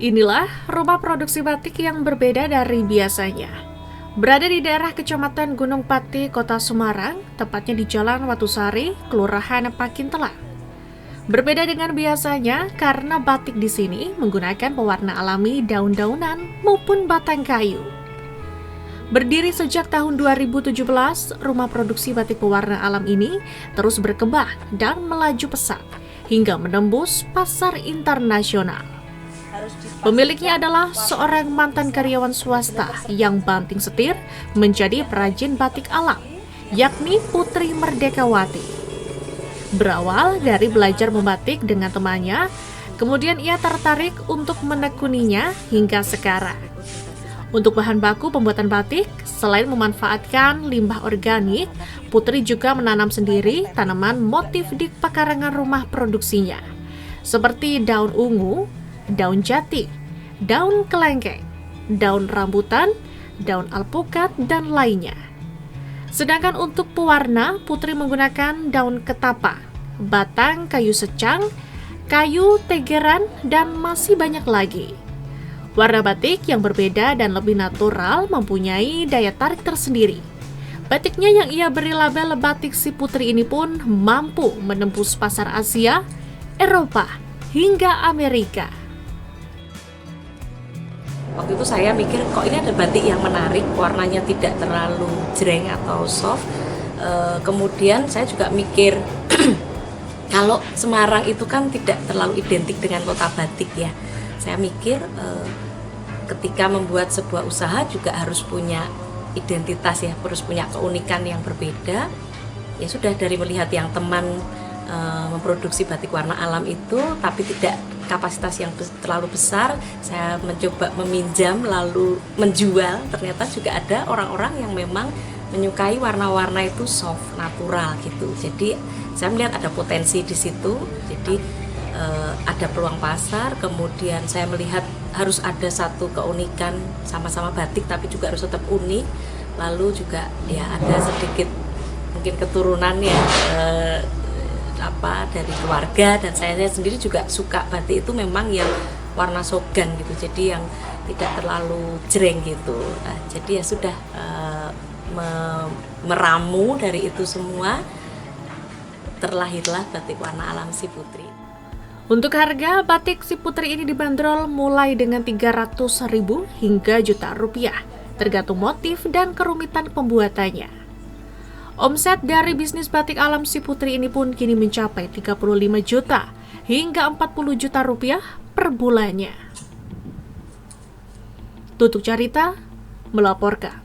Inilah rumah produksi batik yang berbeda dari biasanya. Berada di daerah Kecamatan Gunung Pati, Kota Semarang, tepatnya di Jalan Watusari, Kelurahan Pakintelan. Berbeda dengan biasanya karena batik di sini menggunakan pewarna alami daun-daunan maupun batang kayu. Berdiri sejak tahun 2017, rumah produksi batik pewarna alam ini terus berkembang dan melaju pesat hingga menembus pasar internasional. Pemiliknya adalah seorang mantan karyawan swasta yang banting setir menjadi perajin batik alam, yakni Putri Merdekawati. Berawal dari belajar membatik dengan temannya, kemudian ia tertarik untuk menekuninya hingga sekarang. Untuk bahan baku pembuatan batik, selain memanfaatkan limbah organik, Putri juga menanam sendiri tanaman motif di pekarangan rumah produksinya, seperti daun ungu, daun jati, daun kelengkeng, daun rambutan, daun alpukat, dan lainnya. Sedangkan untuk pewarna, Putri menggunakan daun ketapa, batang kayu secang, kayu tegeran, dan masih banyak lagi. Warna batik yang berbeda dan lebih natural mempunyai daya tarik tersendiri. Batiknya yang ia beri label batik si Putri ini pun mampu menembus pasar Asia, Eropa, hingga Amerika. Waktu itu saya mikir kok ini ada batik yang menarik, warnanya tidak terlalu jreng atau soft. Kemudian saya juga mikir kalau Semarang itu kan tidak terlalu identik dengan kota batik ya. Saya mikir ketika membuat sebuah usaha juga harus punya identitas ya, harus punya keunikan yang berbeda. Ya sudah, dari melihat yang teman memproduksi batik warna alam itu tapi tidak kapasitas yang terlalu besar, saya mencoba meminjam lalu menjual. Ternyata juga ada orang-orang yang memang menyukai warna-warna itu soft, natural gitu. Jadi saya melihat ada potensi di situ. Jadi ada peluang pasar. Kemudian saya melihat harus ada satu keunikan, sama-sama batik tapi juga harus tetap unik. Lalu juga ya ada sedikit mungkin keturunan ya dari keluarga, dan saya sendiri juga suka batik itu memang yang warna sogan gitu, jadi yang tidak terlalu jreng gitu. Jadi ya sudah meramu dari itu semua, terlahirlah batik warna alam si Putri. Untuk harga, batik si Putri ini dibanderol mulai dengan 300.000 hingga juta rupiah, tergantung motif dan kerumitan pembuatannya. Omset dari bisnis batik alam si Putri ini pun kini mencapai 35 juta hingga 40 juta rupiah per bulannya. Tutuk Carita melaporkan.